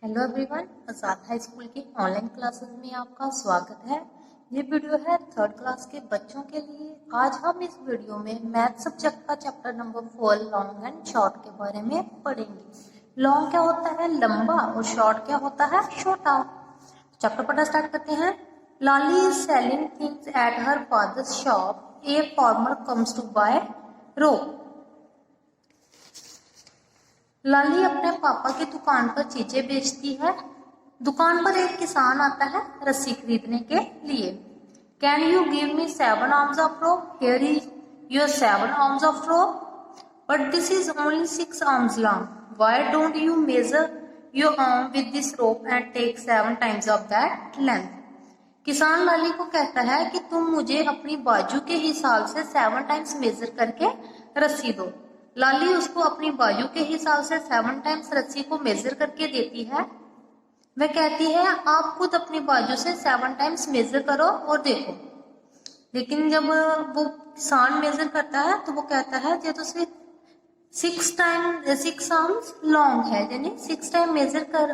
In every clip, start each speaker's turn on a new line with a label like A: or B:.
A: Hello everyone, आजाद high school की online classes में आपका स्वागत है। ये वीडियो है थर्ड क्लास के बच्चों के लिए। आज हम इस वीडियो में मैथ सब्जेक्ट का chapter number 4 long and short के बारे में पढ़ेंगे। लॉन्ग क्या होता है? लंबा, और शॉर्ट क्या होता है? छोटा। चैप्टर पढ़ना स्टार्ट करते हैं। Lali is selling things at her father's shop. A farmer comes to buy rope. Lali अपने पापा की दुकान पर चीजें बेचती है। दुकान पर एक किसान आता है रस्सी खरीदने के लिए। Can you give me 7 arms of rope? Here is your 7 arms of rope. But this is only 6 arms long. Why don't you measure your arm with this rope and take 7 times of that length? किसान लाली को कहता है कि तुम मुझे अपनी बाजू के हिसाब से 7 टाइम्स मेजर करके रस्सी दो। लाली उसको अपनी बाजू के हिसाब से 7 टाइम्स रस्सी को मेजर करके देती है। वह कहती है आप खुद अपनी बाजू से 7 टाइम्स मेजर करो और देखो। लेकिन जब वो किसान मेजर करता है तो वो कहता है ये तो सिर्फ 6 आर्म्स लॉन्ग है, यानी 6 टाइम मेजर कर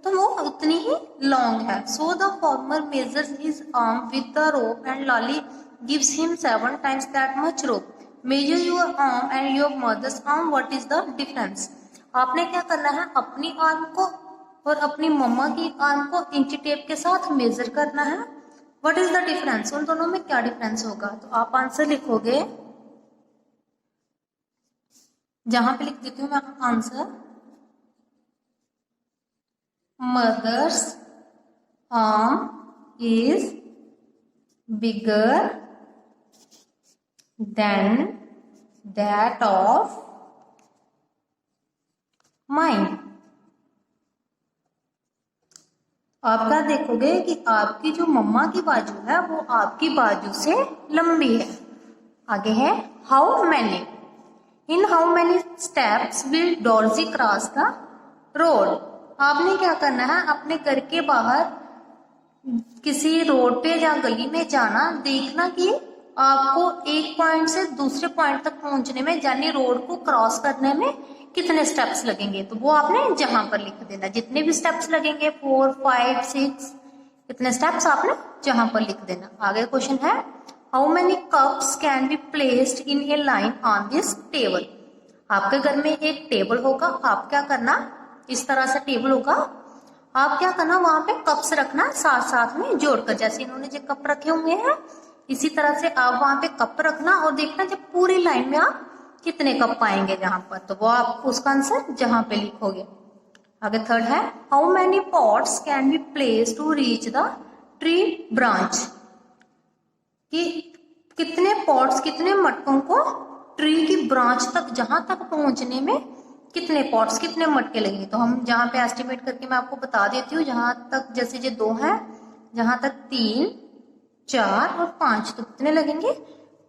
A: तो वो उतनी ही लॉन्ग है। So the farmer measures his arm with the rope and Lali gives him 7 times that much rope. Measure your arm and your mother's arm. What is the difference? आपने क्या करना है? अपनी आर्म को और अपनी मम्मा की आर्म को इंची टेप के साथ मेजर करना है। What is the difference? उन दोनों में क्या डिफरेंस होगा? तो आप आंसर लिखोगे, जहां पे लिख देती हूँ मैं answer, mother's arm is bigger than that of mine। आप क्या देखोगे कि आपकी जो मम्मा की बाजू है वो आपकी बाजू से लंबी है। आगे है how many, in how many steps will Dorji cross the road. आपने क्या करना है? अपने घर के बाहर किसी रोड पे या गली में जाना, देखना कि आपको एक पॉइंट से दूसरे पॉइंट तक पहुंचने में, यानी रोड को क्रॉस करने में कितने स्टेप्स लगेंगे, तो वो आपने जहां पर लिख देना। जितने भी स्टेप्स लगेंगे 4, 5, 6, इतने स्टेप्स आपने जहां पर लिख देना। आगे क्वेश्चन है how many cups can be placed in A line on this table. आपके घर में एक टेबल होगा, आप क्या करना, इस तरह से टेबल होगा, आप क्या करना, वहां पे कप्स रखना साथ साथ में जोड़कर। जैसे इन्होंने जो कप रखे हुए हैं इसी तरह से आप वहां पे कप रखना और देखना जब पूरी लाइन में आप कितने कप पाएंगे जहां पर, तो वो आप उसका आंसर जहां पे लिखोगे। आगे थर्ड है how many pots can be place to reach the tree branch. कि कितने पॉट्स, कितने मटकों को ट्री की ब्रांच तक, जहां तक पहुंचने में कितने पॉट्स, कितने मटके लगेंगे। तो हम जहां पे एस्टिमेट करके मैं आपको बता देती हूँ। जहां तक जैसे ये 2 है, जहां तक 3, 4 और 5, तो कितने लगेंगे?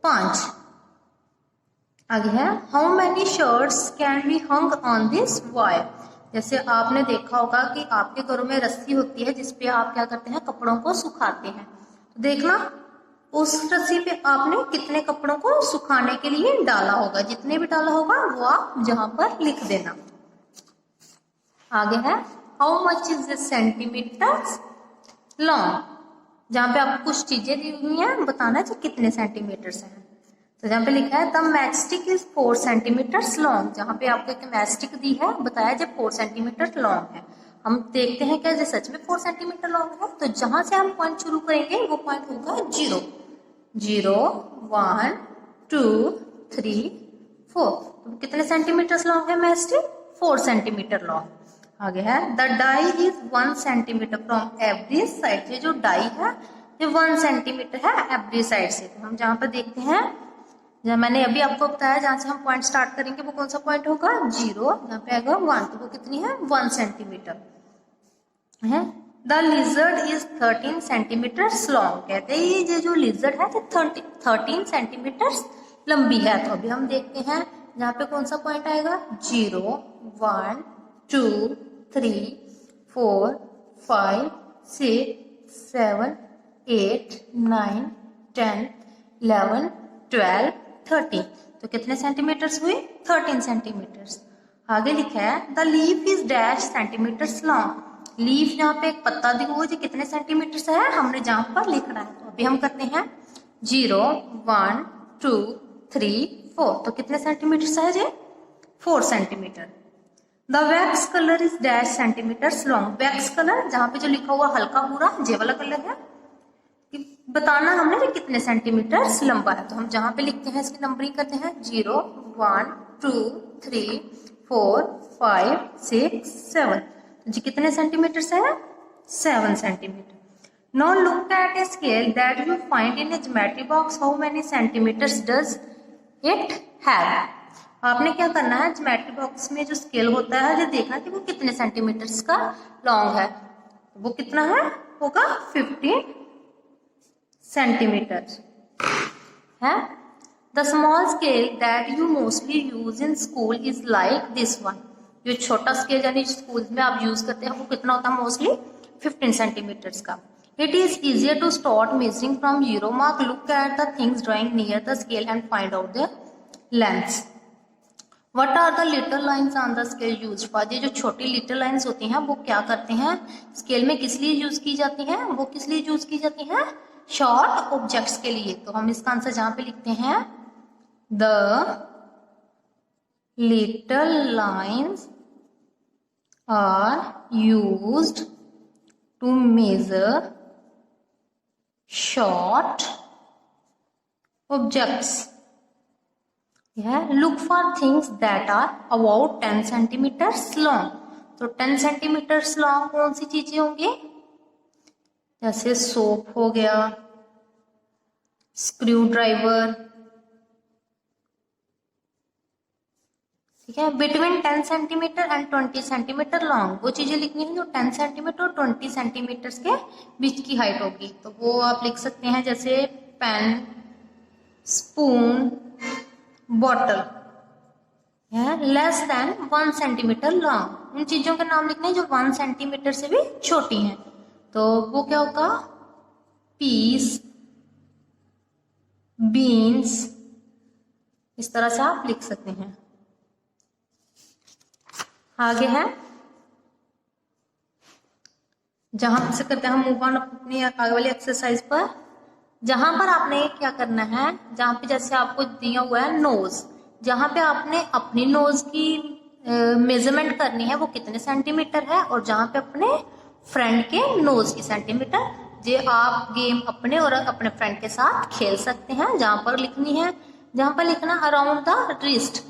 A: 5। आगे है how many shirts can be hung on this wire. जैसे आपने देखा होगा कि आपके घरों में रस्सी होती है जिसपे आप क्या करते हैं, कपड़ों को सुखाते हैं। तो देखना उस रस्सी पे आपने कितने कपड़ों को सुखाने के लिए डाला होगा। जितने भी डाला होगा वो आप जहां पर लिख देना। आगे है how much is this centimetres long. जहां पे आपको कुछ चीजें दी हुई हैं, बताना है कितने सेंटीमीटर्स हैं। तो जहां पे लिखा है the matchstick is 4 centimetres long. जहां पे आपको एक मैचस्टिक दी है, बताया जब 4 सेंटीमीटर लॉन्ग है। हम देखते हैं क्या ये सच में 4 सेंटीमीटर लॉन्ग है। तो जहां से हम पॉइंट शुरू करेंगे वो पॉइंट होगा 0, 0, 1, 2, 3, 4। तो कितने सेंटीमीटर लॉन्ग है मैचस्टिक? 4 centimetre long. आगे है the die is 1 centimetre from every side. ये जो डाई है ये 1 सेंटीमीटर है एवरी साइड से। तो हम जहां पर देखते हैं, जहां मैंने अभी आपको बताया जहां से हम पॉइंट स्टार्ट करेंगे वो कौन सा पॉइंट होगा? 0। यहाँ पे आएगा 1, तो वो कितनी है? 1 सेंटीमीटर है। The lizard is 13 centimetre long. कहते हैं ये जो लिजर्ड है 13 सेंटीमीटर लंबी है। तो अभी हम देखते हैं जहां पे कौन सा पॉइंट आएगा? 0, 1, 2, 3, 4, 5, 6, 7, 8, 9, 10, 11, 12, 13। तो कितने सेंटीमीटर्स हुए? 13 सेंटीमीटर्स। आगे लिखा है the leaf is dash centimetres long. Leaf यहाँ पे एक पत्ता दिया हुआ जो कितने सेंटीमीटर से है हमने जहाँ पर लिखना है। तो अभी हम करते हैं 0 1 2 3 4, तो कितने सेंटीमीटर से है जी 4 centimetre. The wax colour is dash centimetres long. Wax colour जहाँ पे जो लिखा हुआ हल्का भूरा ये वाला कलर है, बताना हमने कि कितने सेंटीमीटर लंबा है। तो हम जहां पे लिखते हैं इसकी नंबरिंग करते हैं 0 1 2 3 4 5 6 7, जी कितने सेंटीमीटर से है 7 centimetre. Now look at a scale that you find in a geometry box, how many centimetres does it have. आपने क्या करना है, ज्योमेट्री बॉक्स में जो स्केल होता है जो देखना कि वो कितने सेंटीमीटर्स का लॉन्ग है। वो कितना है, होगा 15 सेंटीमीटर है। The small scale that you mostly use in school is like this one. जो छोटा स्केल यानी स्कूल में आप यूज करते हैं वो कितना होता है, मोस्टली 15 सेंटीमीटर्स का। It is easier to start measuring from 0 mark, look at the things drawing near the scale and find out the lengths. What are the little lines on the scale use for. ये जो छोटी little lines होती हैं वो क्या करते हैं, scale में किस लिए यूज की जाती हैं, वो किस लिए यूज की जाती हैं, शॉर्ट ऑब्जेक्ट्स के लिए। तो हम इसका आंसर जहां पे लिखते हैं the little lines are used to measure short objects. Look for things that are about 10 centimetres long. तो 10 सेंटीमीटर्स लॉन्ग कौन सी चीजें होंगी, जैसे सोप हो गया, स्क्रू ड्राइवर, ठीक है। Between 10 centimetre and 20 centimetre long, वो चीजें लिखनी है जो 10 सेंटीमीटर और 20 सेंटीमीटर के बीच की हाइट होगी। तो वो आप लिख सकते हैं जैसे pen, spoon, bottle. Less than 1 centimetre long, उन चीजों के नाम लिखने हैं जो 1 सेंटीमीटर से भी छोटी हैं। तो वो क्या होगा, पीस, बीन्स, इस तरह से आप लिख सकते हैं। आगे है, जहां से करते हैं हम मूव ऑन अपनी आगे वाली एक्सरसाइज पर। जहां पर आपने क्या करना है, जहां पे जैसे आपको दिया हुआ है नोज, जहां पे आपने अपनी नोज की मेजरमेंट करनी है वो कितने सेंटीमीटर है, और जहां पे अपने फ्रेंड के नोज की सेंटीमीटर। ये आप गेम अपने और अपने फ्रेंड के साथ खेल सकते हैं। जहां पर लिखनी है, जहां पर लिखना अराउंड द रिस्ट।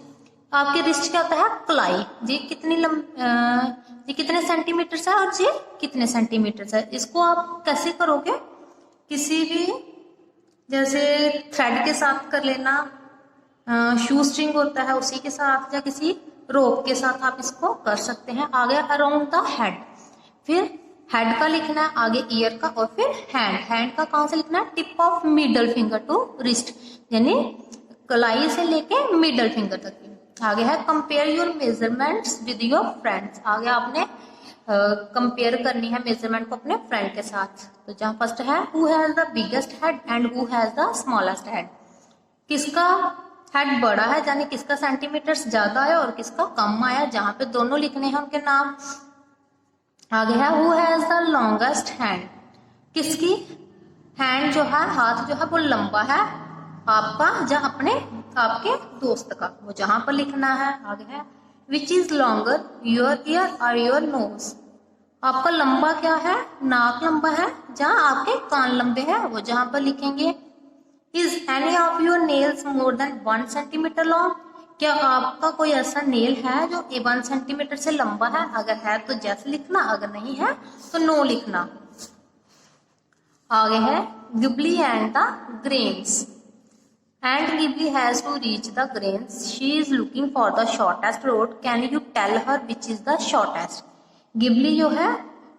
A: आपके रिस्ट क्या होता है, कलाई। ये ये कितने सेंटीमीटर है और ये कितने सेंटीमीटर है। इसको आप कैसे करोगे, किसी भी जैसे थ्रेड के साथ कर लेना, शू स्ट्रिंग होता है उसी के साथ, या किसी रोप के साथ आप इसको कर सकते हैं। आगे अराउंड द हेड, फिर हेड का लिखना है, आगे ईयर का, और फिर हैंड। हैंड का कहां से लिखना है, tip of middle finger to wrist, यानी कलाई से लेके मिडल फिंगर तक की। आगे है compare your measurements with your friends. आगे आपने कंपेयर करनी है मेजरमेंट को अपने फ्रेंड के साथ। तो जहां फर्स्ट है who has the biggest head and who has the smallest head. किसका हेड बड़ा है, यानी किसका सेंटीमीटर्स ज्यादा है और किसका कम आया, जहां पे दोनों लिखने हैं उनके नाम। आगे है who has the longest hand. किसकी हैंड जो है, हाथ जो है वो लंबा है, आपका या अपने आपके दोस्त का, वो जहां पर लिखना है। आगे है which is longer, your year और योर नोज। आपका लंबा क्या है, नाक लंबा है, जहां आपके कान लंबे हैं वो जहां पर लिखेंगे। Is any of your nails more than 1 centimetre long. क्या आपका कोई ऐसा नेल है जो 1 सेंटीमीटर से लंबा है, अगर है तो जैसे लिखना, अगर नहीं है तो नो लिखना। आगे है Ghibli and the grains. And Ghibli has to reach the grains. She is looking for the shortest road. Can you tell her which is the shortest? Ghibli जो है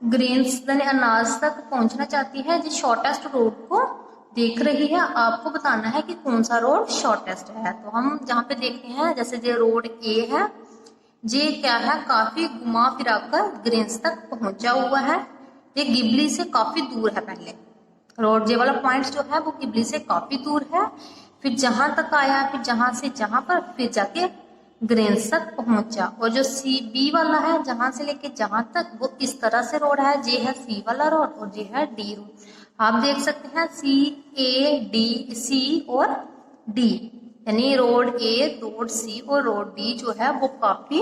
A: ग्रेन्स यानी अनाज तक पहुंचना चाहती है, जिस शॉर्टेस्ट रोड को देख रही है। आपको बताना है कि कौन सा रोड शॉर्टेस्ट है। तो हम जहाँ पे देखते हैं, जैसे ये रोड ए है, ये क्या है, काफी घुमा फिरा कर ग्रेन्स तक पहुंचा हुआ है। ये गिबली से काफी दूर है। पहले रोड, ये वाला पॉइंट जो है वो गिबली से काफी दूर है, फिर जहां तक आया, फिर जहां से जहां पर, फिर जाके ग्रेन्स तक पहुंचा। और जो सी बी वाला है जहां से लेके जहां तक, वो इस तरह से रोड है, ये है सी वाला रोड और ये है डी रोड। आप देख सकते हैं सी ए डी सी और डी, यानी रोड ए, रोड सी और रोड डी जो है वो काफी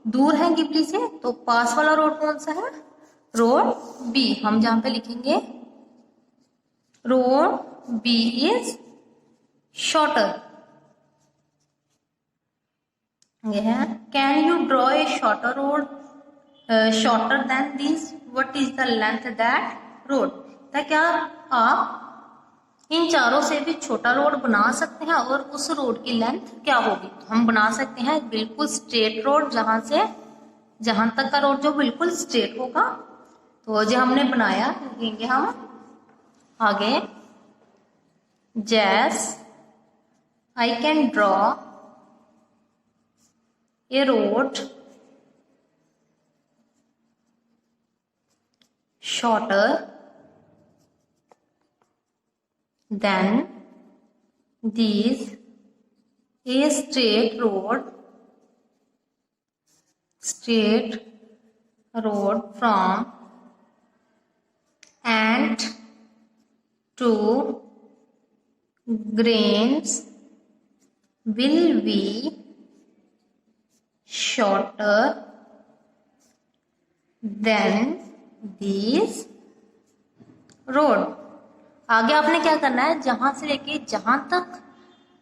A: दूर है गिबली से। तो पास वाला रोड कौन सा है? Road B. हम जहां पे लिखेंगे रोड बी इज शॉर्टर। यह है can you draw a shorter road shorter than this, what is the length that road. क्या आप इन चारों से भी छोटा रोड बना सकते हैं और उस रोड की लेंथ क्या होगी? तो हम बना सकते हैं बिल्कुल स्ट्रेट रोड, जहां से जहां तक का रोड जो बिल्कुल स्ट्रेट होगा। तो जो हमने बनाया लिखेंगे हम आगे, जैस I can draw a road shorter than these, a straight road from ant to grains will be shorter than this road. आगे आपने क्या करना है, जहां से लेके जहां तक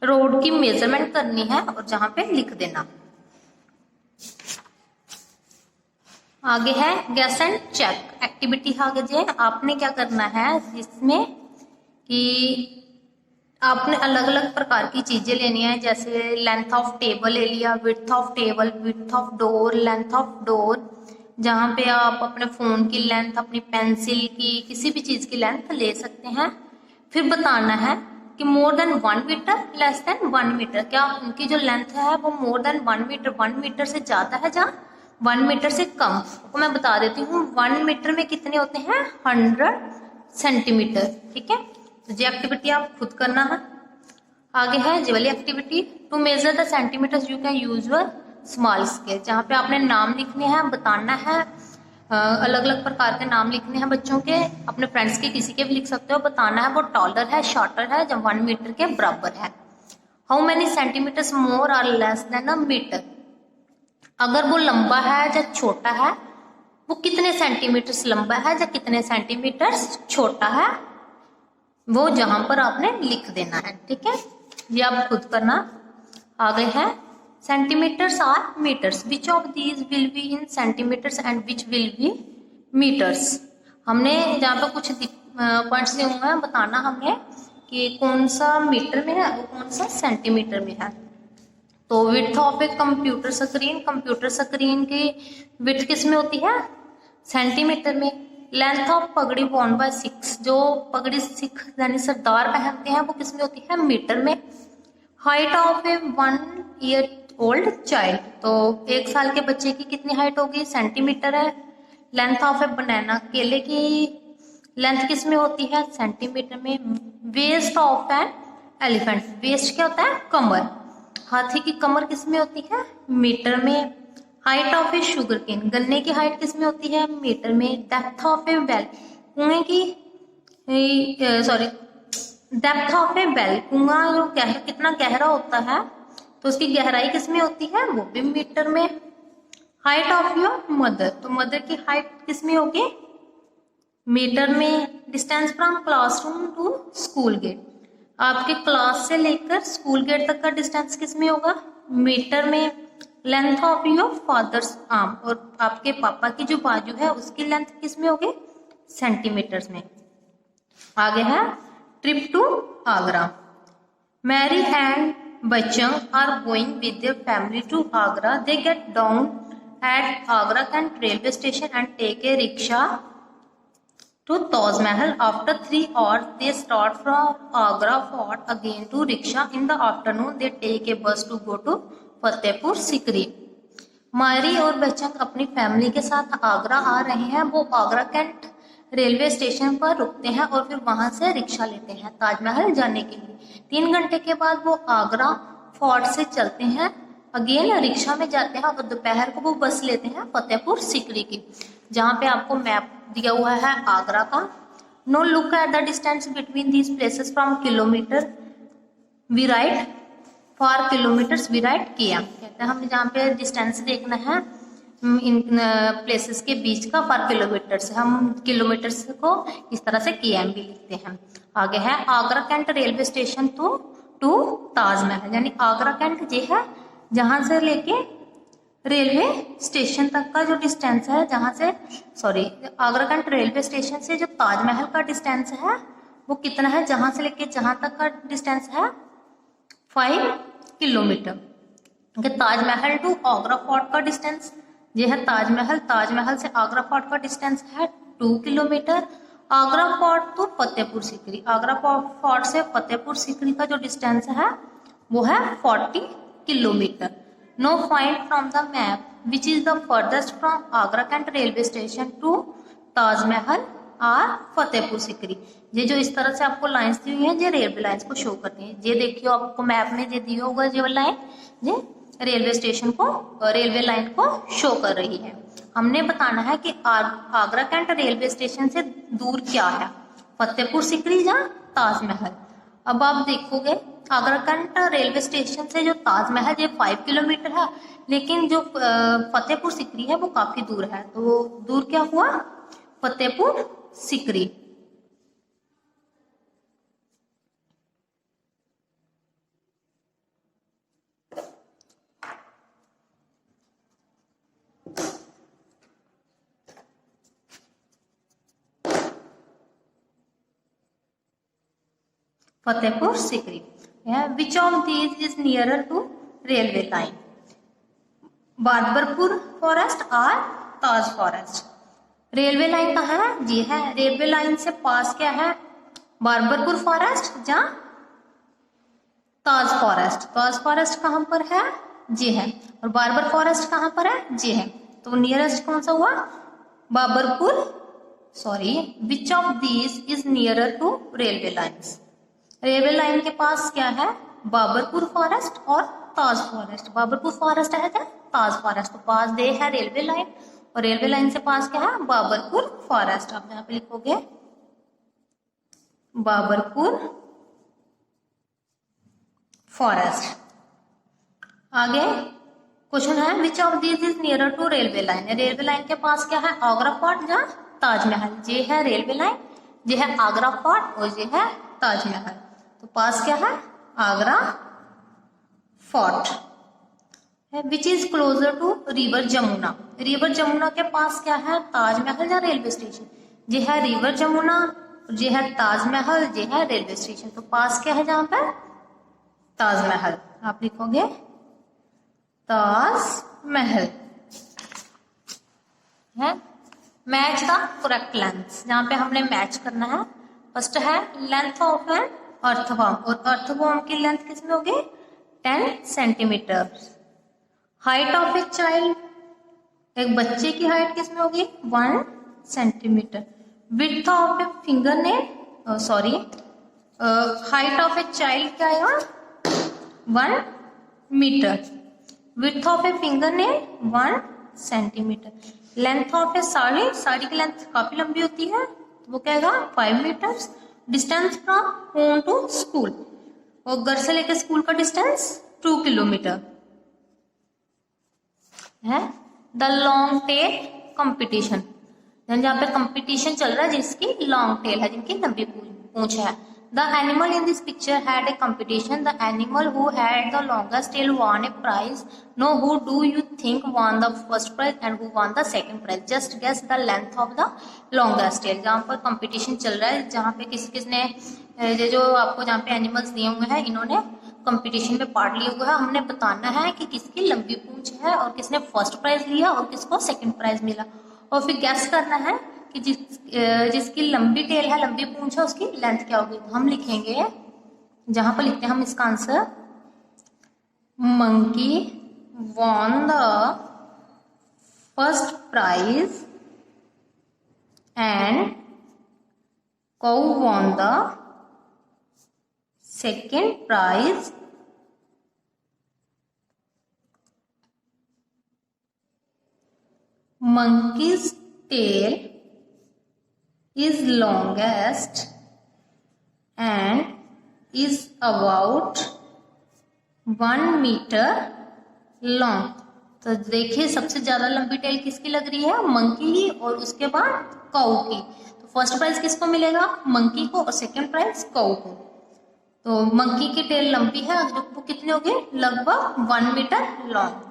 A: रोड की मेजरमेंट करनी है और जहां पे लिख देना। आगे है गेस एंड चेक एक्टिविटी। आगे जो है आपने क्या करना है जिसमें कि आपने अलग अलग प्रकार की चीजें लेनी है, जैसे लेंथ ऑफ टेबल ले लिया, width of table, width of door, length of door, जहां पे आप अपने फोन की लेंथ, अपनी पेंसिल की, किसी भी चीज की लेंथ ले सकते हैं। फिर बताना है कि more than 1 metre, less than 1 मीटर, क्या उनकी जो लेंथ है वो मोर देन 1 मीटर, 1 मीटर से ज्यादा है या 1 मीटर से कम। तो मैं बता देती हूँ 1 मीटर में कितने होते हैं, 100 सेंटीमीटर। ठीक है, तो ये एक्टिविटी आप खुद करना है। आगे है जी वाली activity, to measure the centimetres you can use your small scale, जहाँ पे आपने नाम लिखने हैं, बताना है, अलग अलग प्रकार के नाम लिखने हैं बच्चों के, अपने फ्रेंड्स के, किसी के भी लिख सकते हो। बताना है वो टॉलर है, शॉर्टर है, जब 1 मीटर के बराबर है। हाउ मेनी सेंटीमीटर्स मोर और लेस देन अ मीटर, अगर वो लंबा है या छोटा है, वो कितने सेंटीमीटर्स लंबा है या कितने सेंटीमीटर्स छोटा है, वो जहां पर आपने लिख देना है। ठीक है, ये आप खुद करना। आगे है centimetres or metres, which of these will be in centimetres and which will be metres. हमने जहाँ पे कुछ पॉइंट्स दिए हुए हैं, बताना हमने कि कौन सा मीटर में है और कौन सा सेंटीमीटर में है। तो width of a computer screen की विड्थ किस में होती है, सेंटीमीटर में। लेंथ ऑफ पगड़ी वॉर्न बाय सिक्स, जो पगड़ी सिख यानी सरदार पहनते हैं, वो किस में होती है, मीटर में। Height of A 1 year old child, तो 1 साल के बच्चे की कितनी हाइट होगी, सेंटीमीटर है। लेंथ ऑफ ए बनाना, केले की लेंथ किस में होती है, सेंटीमीटर में। Waist of an elephant, waist क्या होता है, कमर, हाथी की कमर किस में होती है, मीटर में। Height of a sugar cane, गन्ने की हाइट किस में होती है, मीटर में। डेप्थ ऑफ ए वेल, कुएं की डेप्थ ऑफ ए वेल, कुआं जो कितना गहरा होता है, तो उसकी गहराई किस में होती है, वो भी मीटर में। हाइट ऑफ योर मदर, तो मदर की हाइट किस में होगी, मीटर में। Distance from classroom to school gate, आपके क्लास से लेकर स्कूल गेट तक का डिस्टेंस किस में होगा, मीटर में। Length of your fathers arm, और आपके पापा की जो बाजू है उसकी लेंथ किस में होगी, सेंटीमीटर्स में। आगे है trip to Agra. Mary and Bachchan are going with their family to Agra. They get down at Agra cantt railway station and take a rickshaw to Taj Mahal. After 3 hours, they start from Agra Fort again to rickshaw. In the afternoon, they take a bus to go to Fatehpur Sikri. मारी और बच्चन अपनी family के साथ आगरा आ रहे हैं। वो Agra cantt railway station पर रुकते हैं और फिर वहां से रिक्शा लेते हैं ताजमहल जाने के लिए। 3 घंटे के बाद वो आगरा फोर्ट से चलते हैं अगेन रिक्शा में जाते हैं और दोपहर को वो बस लेते हैं फतेहपुर सीकरी की, जहाँ पे आपको मैप दिया हुआ है आगरा का। Now look at the distance between these places from kilometre we write for kilometres we write किया, कहते हैं हमें जहाँ पे डिस्टेंस देखना है इन प्लेसेस के बीच का फॉर किलोमीटर से, हम किलोमीटर्स को इस तरह से KM भी लिखते हैं। आगे है Agra cantt railway station to Taj Mahal, यानी आगरा कैंट ये है जहां से लेके रेलवे स्टेशन तक का जो डिस्टेंस है, जहां से आगरा कैंट रेलवे स्टेशन से जो ताजमहल का डिस्टेंस है वो कितना है, जहां से लेके जहां तक का डिस्टेंस है 5 kilometre. Taj Mahal to Agra fort का डिस्टेंस ये है ताजमहल से आगरा फोर्ट का डिस्टेंस है 2 kilometre. Agra fort to Fatehpur Sikri, Agra fort से फतेहपुर सीकरी का जो डिस्टेंस है वो है 40 kilometre. Now find from the map which is the furthest from Agra cantt railway station to Taj Mahal और फतेहपुर सीकरी। ये जो इस तरह से आपको लाइंस दी हुई हैं ये रेलवे लाइंस को शो करती हैं। ये देखियो आपको मैप में ये दिया होगा ये लाइन, ये रेलवे स्टेशन को रेलवे लाइन को शो कर रही है। हमने बताना है कि आगरा कैंट रेलवे स्टेशन से दूर क्या है, फतेहपुर सीकरी या ताजमहल। अब आप देखोगे आगरा कैंट रेलवे स्टेशन से जो ताजमहल ये 5 किलोमीटर है, लेकिन जो फतेहपुर सीकरी है वो काफी दूर है, तो दूर क्या हुआ, Fatehpur Sikri. Fatehpur Sikri. Which of these is nearer to railway line, Babarpur forest और ताज फॉरेस्ट। रेलवे लाइन कहाँ है, जी है रेलवे लाइन से पास क्या है, बाबरपुर फॉरेस्ट या ताज फॉरेस्ट। ताज फॉरेस्ट कहाँ पर है, जी है, और बारबर फॉरेस्ट कहाँ पर है, जी है, तो नियरेस्ट कौन सा हुआ, Babarpur. Which of these is nearer to railway lines, railway line के पास क्या है, बाबरपुर फॉरेस्ट और ताज फॉरेस्ट। बाबरपुर फॉरेस्ट है क्या, ताज फॉरेस्ट, तो पास दे है रेलवे लाइन, और रेलवे लाइन से पास क्या है, बाबरपुर फॉरेस्ट। आप यहाँ पे लिखोगे बाबरपुर फॉरेस्ट। आगे क्वेश्चन है which of this is nearer to railway line, railway line के पास क्या है, आगरा फोर्ट या ताजमहल। ये है रेलवे लाइन, ये है आगरा फोर्ट और ये है ताजमहल, तो पास क्या है, आगरा फोर्ट है। Which is closer to river Jamuna, river Jamuna के पास क्या है, ताजमहल या रेलवे स्टेशन। ये है रिवर जमुना, ये है ताजमहल, ये है रेलवे स्टेशन, तो पास क्या है जहां पर, ताजमहल। आप लिखोगे ताजमहल है। मैच द करेक्ट लेंथ, जहां पे हमने मैच करना है, फर्स्ट है लेंथ ऑफ एन अर्थवॉर्म, और अर्थवॉर्म की लेंथ किसमें होगी, 10 centimetre. Height of a child, एक बच्चे की हाइट किसमें होगी, 1 centimetre. Width of a finger nail, height of a child क्या आएगा, 1 metre. Width of a finger nail 1 centimetre. Length of a sari, sari की लेंथ काफी लंबी होती है, तो वो कहेगा 5 metres. Distance from home to school, और घर से लेकर स्कूल का डिस्टेंस 2 किलोमीटर है। द लॉन्ग टेल कंपटीशन, जहाँ पे कंपटीशन चल रहा है जिसकी लॉन्ग टेल है, जिनकी लंबी पूंछ है। The animal in this picture had a competition. The animal who had the longest tail won a prize. Now, who do you think won the first prize and who won the second prize? Just guess the length of the longest tail. जहाँ पर competition चल रहा है, जहाँ पे किसने ये जो आपको जहाँ पे एनिमल्स दिए हुए हैं, इन्होंने कंपटीशन में पार्ट लिया हुआ है। हमने बताना है कि किसकी लंबी पूंछ है और किसने फर्स्ट प्राइज लिया और किसको सेकंड प्राइज मिला, और फिर गैस करना है कि जिसकी लंबी टेल है, लंबी पूंछ है, उसकी लेंथ क्या होगी। तो हम लिखेंगे, जहां पर लिखते हैं हम इसका answer, monkey won the first prize and cow won the second prize monkey's tail is longest and is about 1 metre long. तो देखिए सबसे ज्यादा लंबी टेल किसकी लग रही है, मंकी की, और उसके बाद काऊ की। तो फर्स्ट प्राइज किसको मिलेगा, मंकी को, और सेकंड प्राइज काऊ को। तो मंकी की टेल लंबी है, वो कितने हो गए, लगभग 1 मीटर लॉन्ग।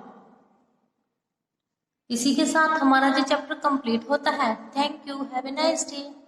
A: इसी के साथ हमारा जो चैप्टर कंप्लीट होता है। Thank you, have a nice day.